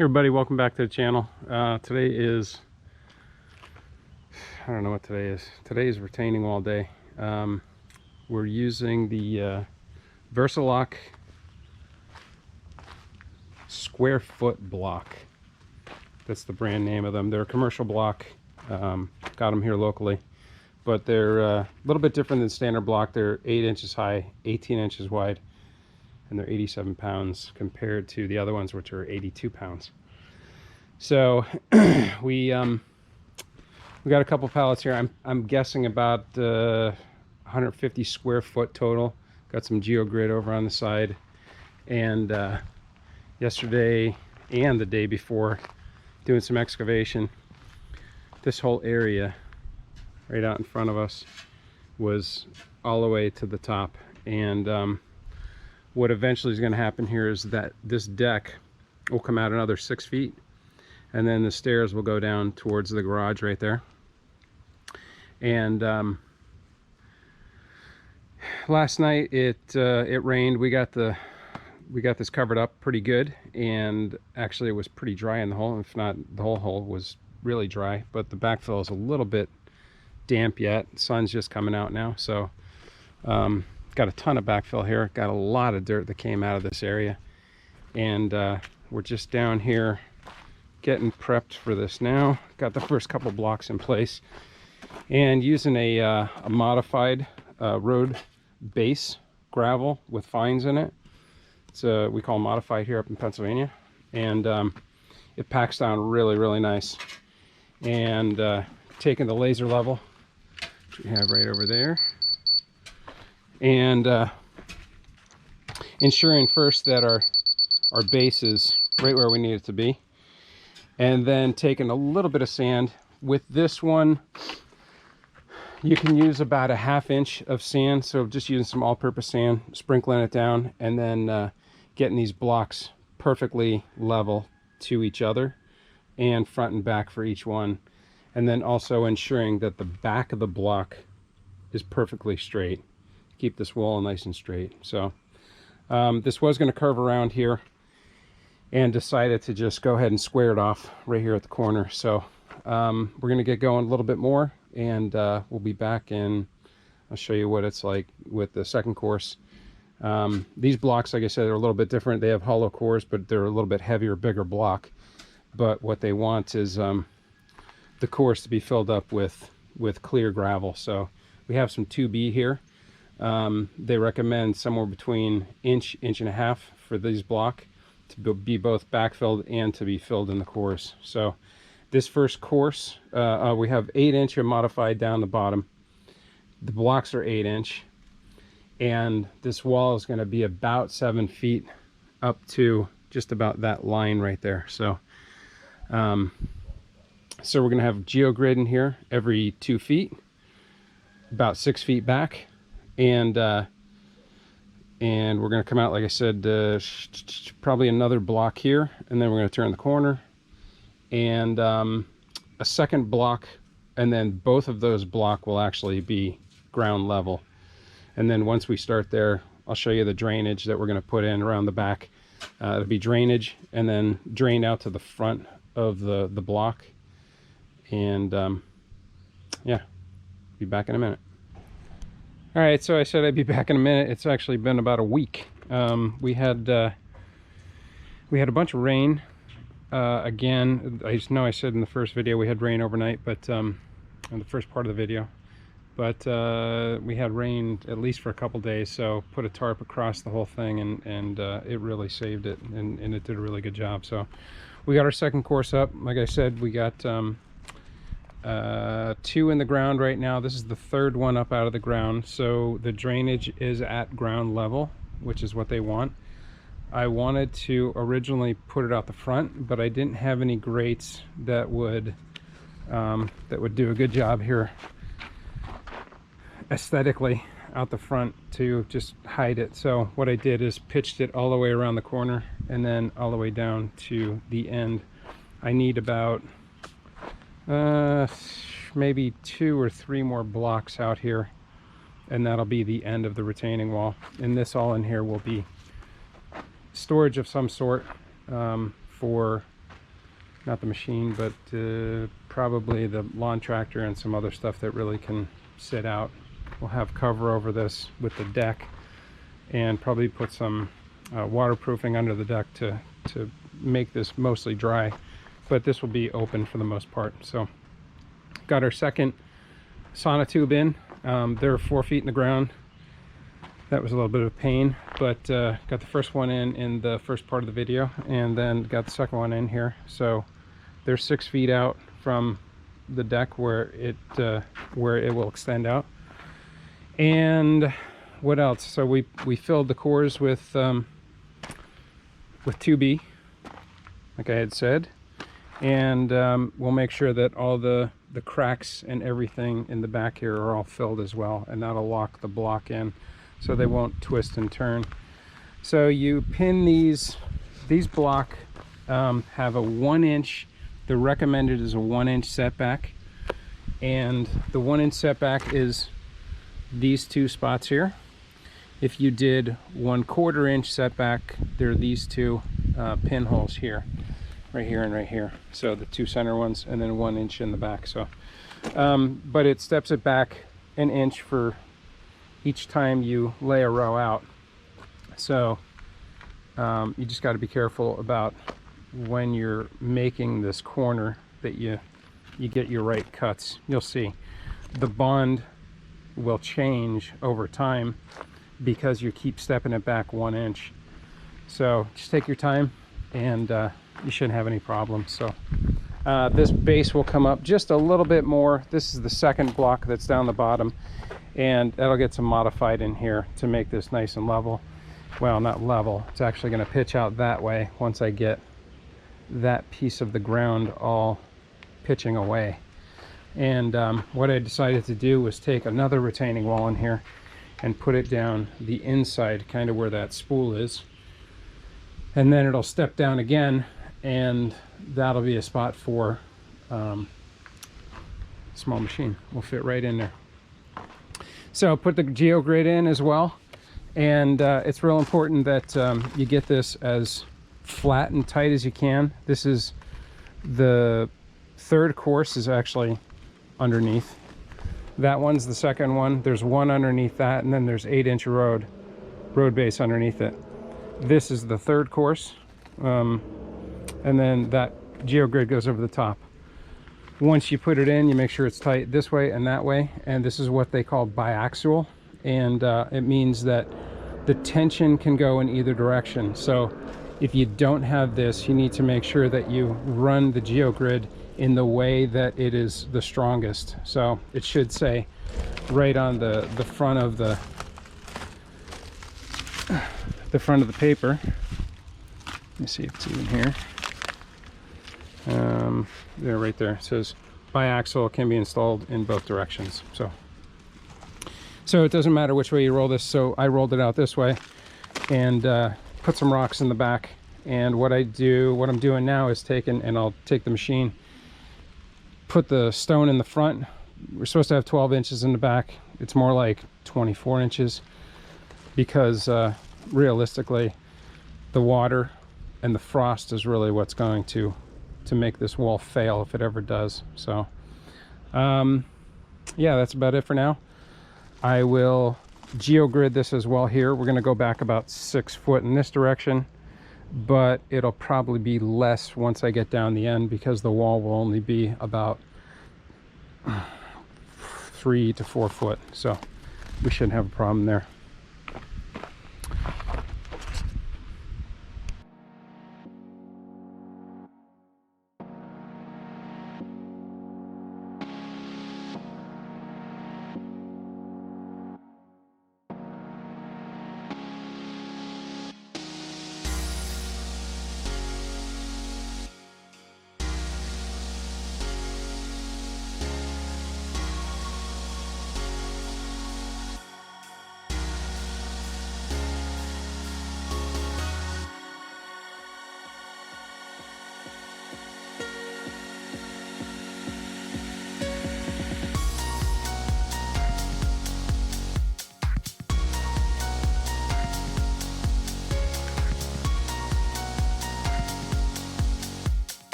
Hey everybody, welcome back to the channel. Today is, I don't know what today is. Today is retaining wall day. We're using the Versa-lok square foot block. That's the brand name of them. They're a commercial block. Got them here locally, but they're a little bit different than standard block. They're 8 inches high, 18 inches wide, and they're 87 pounds compared to the other ones, which are 82 pounds. So we got a couple pallets here. I'm guessing about 150 square foot total. Got some geogrid over on the side, and yesterday and the day before, doing some excavation. This whole area right out in front of us was all the way to the top, and what eventually is going to happen here is that this deck will come out another 6 feet, and then the stairs will go down towards the garage right there. And last night it rained. We got this covered up pretty good, and actually it was pretty dry in the hole. If not, the whole hole was really dry, but the backfill is a little bit damp yet. The sun's just coming out now, so got a ton of backfill here. Got a lot of dirt that came out of this area, and we're just down here getting prepped for this now. Got the first couple blocks in place, and using a modified road base gravel with fines in it. It's we call modified here up in Pennsylvania, and it packs down really nice. And taking the laser level, which we have right over there, and ensuring first that our base is right where we need it to be, and then taking a little bit of sand. With this one, you can use about a ½ inch of sand, so just using some all-purpose sand, sprinkling it down, and then getting these blocks perfectly level to each other, and front and back for each one, and then also ensuring that the back of the block is perfectly straight. Keep this wall nice and straight. So this was going to curve around here, and decided to just go ahead and square it off right here at the corner. So we're going to get going a little bit more, and we'll be back, and I'll show you what it's like with the second course. These blocks, like I said, are a little bit different. They have hollow cores, but they're a little bit heavier, bigger block. But what they want is the course to be filled up with clear gravel. So we have some 2B here. They recommend somewhere between inch and a half for these block to be both backfilled and to be filled in the course. So this first course, we have 8 inch modified down the bottom. The blocks are 8 inch, and this wall is going to be about 7 feet up to just about that line right there. So so we're going to have geogrid in here every 2 feet, about 6 feet back, and we're going to come out, like I said, probably another block here, and then we're going to turn the corner, and a second block, and then both of those block will actually be ground level. And then once we start there, I'll show you the drainage that we're going to put in around the back. It'll be drainage, and then drain out to the front of the block, and yeah, be back in a minute. All right, so I said I'd be back in a minute. It's actually been about a week. We had a bunch of rain. Again, I just know I said in the first video we had rain overnight, but in the first part of the video, but we had rain at least for a couple days. So put a tarp across the whole thing, and it really saved it, and it did a really good job. So we got our second course up. Like I said, we got 2 in the ground right now. This is the third one up out of the ground. So the drainage is at ground level, which is what they want. I wanted to originally put it out the front, but I didn't have any grates that would do a good job here aesthetically out the front to just hide it. So what I did is pitched it all the way around the corner, and then all the way down to the end. I need about maybe 2 or 3 more blocks out here, and that'll be the end of the retaining wall. And this all in here will be storage of some sort, for not the machine, but probably the lawn tractor and some other stuff that really can sit out. We'll have cover over this with the deck, and probably put some waterproofing under the deck to make this mostly dry, but this will be open for the most part. So got our second sonotube in. They're 4 feet in the ground. That was a little bit of a pain, but got the first one in the first part of the video, and then got the second one in here. So they're 6 feet out from the deck where it will extend out. And what else? So we filled the cores with 2B, like I had said, and we'll make sure that all the cracks and everything in the back here are all filled as well, and that'll lock the block in so they won't twist and turn. So you pin these block have a 1 inch, the recommended is a 1 inch setback, and the 1 inch setback is these two spots here. If you did 1/4 inch setback, there are these two pinholes here, right here and right here. So the two center ones, and then 1 inch in the back. So but it steps it back an inch for each time you lay a row out. So you just got to be careful about when you're making this corner that you get your right cuts. You'll see the bond will change over time because you keep stepping it back 1 inch. So just take your time, and you shouldn't have any problems. So this base will come up just a little bit more. This is the second block that's down the bottom, and that'll get some modified in here to make this nice and level. Well, not level, it's actually going to pitch out that way once I get that piece of the ground all pitching away. And what I decided to do was take another retaining wall in here and put it down the inside, kind of where that spool is, and then it'll step down again, and that'll be a spot for small machine. Will fit right in there. So put the geogrid in as well, and it's real important that you get this as flat and tight as you can. This is the third course is actually underneath. That one's the second one. There's one underneath that, and then there's 8-inch road base underneath it. This is the third course, and then that geogrid goes over the top. Once you put it in, you make sure it's tight this way and that way, and this is what they call biaxial, and it means that the tension can go in either direction. So if you don't have this, you need to make sure that you run the geogrid in the way that it is the strongest. So it should say right on the front of the front of the paper. Let me see if it's even here. There, right there, it says biaxial, can be installed in both directions. So it doesn't matter which way you roll this. So I rolled it out this way, and put some rocks in the back. And what I'm doing now is I'll take the machine, put the stone in the front. We're supposed to have 12 inches in the back. It's more like 24 inches because realistically the water and the frost is really what's going to make this wall fail if it ever does. So yeah, that's about it for now. I will geogrid this as well here. We're going to go back about 6 foot in this direction, but it'll probably be less once I get down the end because the wall will only be about 3 to 4 foot. So we shouldn't have a problem there.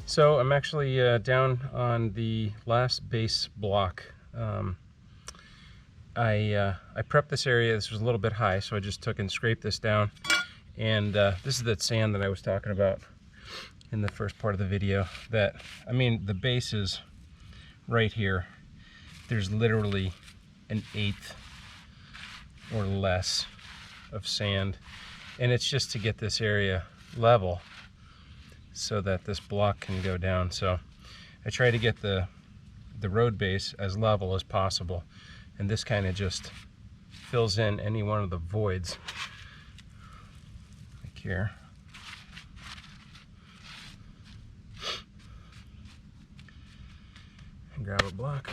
So I'm actually down on the last base block. I prepped this area. This was a little bit high, so I just took and scraped this down. And this is that sand that I was talking about in the first part of the video. That, I mean, the base is right here. There's literally an eighth or less of sand, and it's just to get this area level so that this block can go down. So I try to get the road base as level as possible, and this kind of just fills in any one of the voids like here. And grab a block.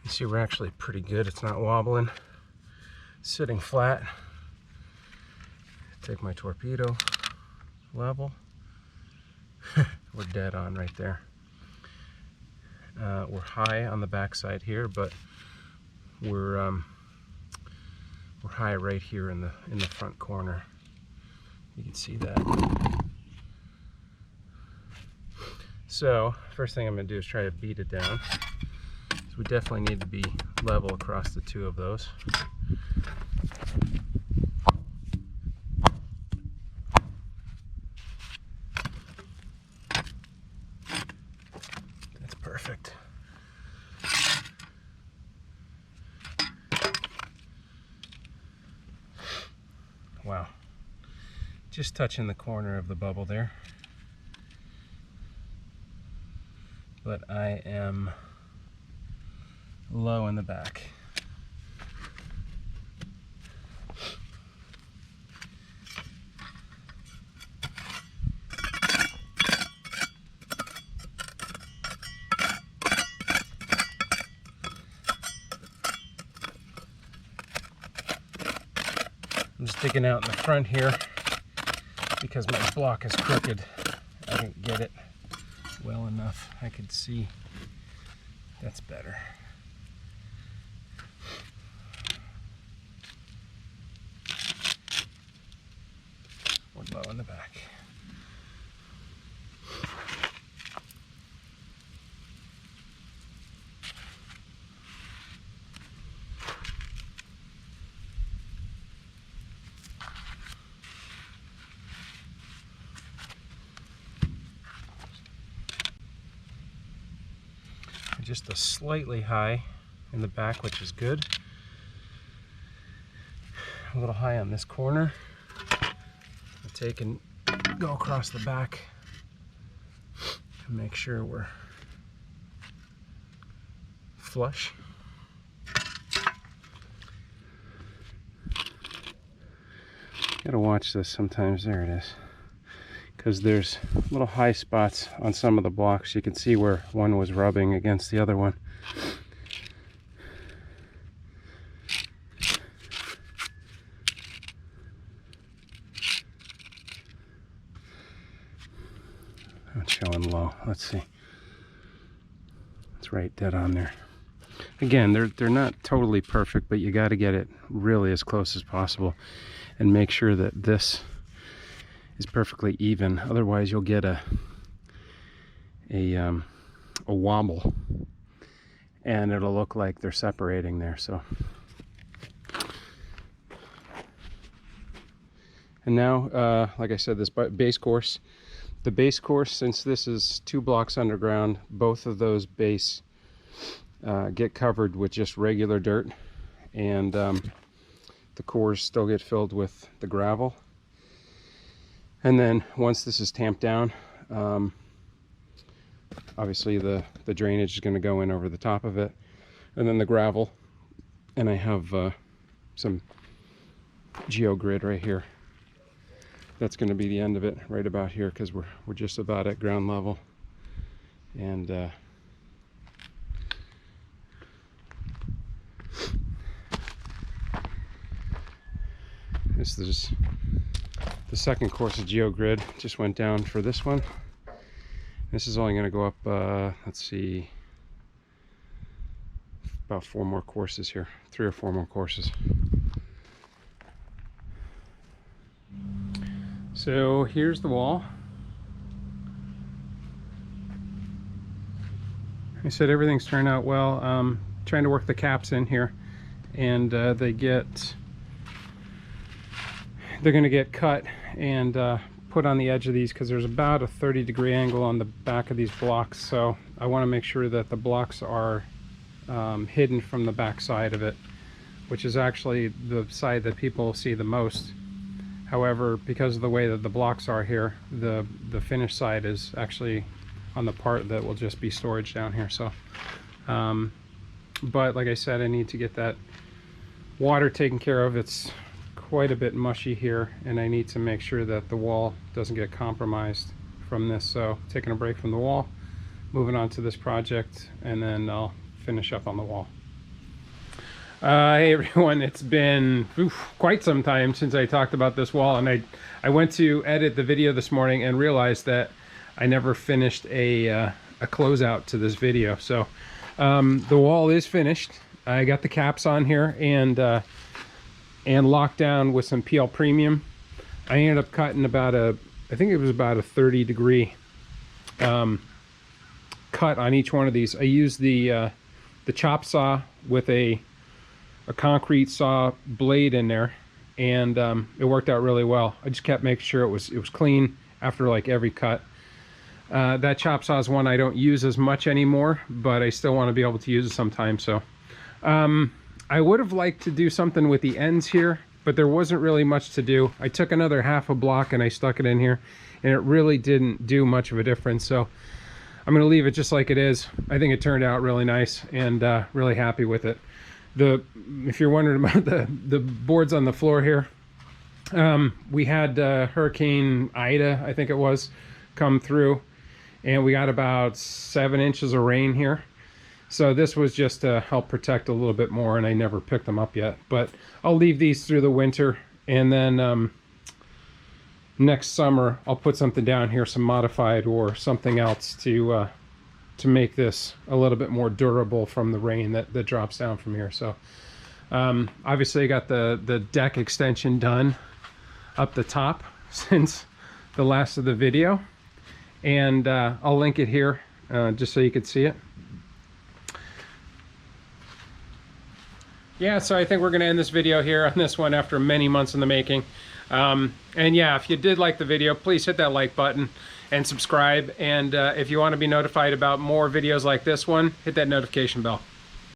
You see, we're actually pretty good. It's not wobbling, sitting flat. Take my torpedo level. We're dead on right there. We're high on the backside here, but we're high right here in the front corner. You can see that. So first thing I'm going to do is try to beat it down. So we definitely need to be level across the two of those. That's perfect. Wow. Just touching the corner of the bubble there. But I am low in the back. I'm just digging out in the front here because my block is crooked. I didn't get it well enough. I could see. That's better. We're low in the back. Just a slightly high in the back, which is good. A little high on this corner. I'll take and go across the back and make sure we're flush. Gotta watch this sometimes. There it is. Because there's little high spots on some of the blocks. You can see where one was rubbing against the other one. Not showing low. Let's see. It's right dead on there. Again, they're not totally perfect, but you got to get it really as close as possible and make sure that this is perfectly even. Otherwise you'll get a wobble and it'll look like they're separating there. So, and now like I said, this base course, the base course, since this is 2 blocks underground, both of those base get covered with just regular dirt, and the cores still get filled with the gravel. And then once this is tamped down, obviously the drainage is going to go in over the top of it, and then the gravel. And I have some geogrid right here. That's going to be the end of it, right about here, because we're just about at ground level. And this is the second course of geogrid. Just went down for this one, This is only going to go up, let's see, about 4 more courses here, 3 or 4 more courses. So here's the wall. I said everything's turned out well. Trying to work the caps in here, and they're going to get cut and put on the edge of these, because there's about a 30-degree angle on the back of these blocks, so I want to make sure that the blocks are hidden from the back side of it, which is actually the side that people see the most. However, because of the way that the blocks are here, the finished side is actually on the part that will just be storage down here. So but like I said, I need to get that water taken care of. It's quite a bit mushy here, and I need to make sure that the wall doesn't get compromised from this. So taking a break from the wall, moving on to this project, and then I'll finish up on the wall. Hey everyone, it's been quite some time since I talked about this wall, and I went to edit the video this morning and realized that I never finished a closeout to this video. So the wall is finished. I got the caps on here and locked down with some PL Premium. I ended up cutting about I think it was about a 30-degree cut on each one of these. I used the chop saw with a concrete saw blade in there, and it worked out really well. I just kept making sure it was clean after like every cut. That chop saw is one I don't use as much anymore, but I still want to be able to use it sometimes. So I would have liked to do something with the ends here, but there wasn't really much to do. I took another half a block and I stuck it in here, and it really didn't do much of a difference. So I'm going to leave it just like it is. I think it turned out really nice, and really happy with it. If you're wondering about the boards on the floor here, we had Hurricane Ida, I think it was, come through, and we got about 7 inches of rain here. So this was just to help protect a little bit more, and I never picked them up yet. But I'll leave these through the winter, and then next summer I'll put something down here, some modified or something else to make this a little bit more durable from the rain that drops down from here. So obviously I got the deck extension done up the top since the last of the video, and I'll link it here just so you could see it. Yeah, so I think we're going to end this video here on this one after many months in the making. And yeah, if you did like the video, please hit that like button and subscribe. And if you want to be notified about more videos like this one, hit that notification bell.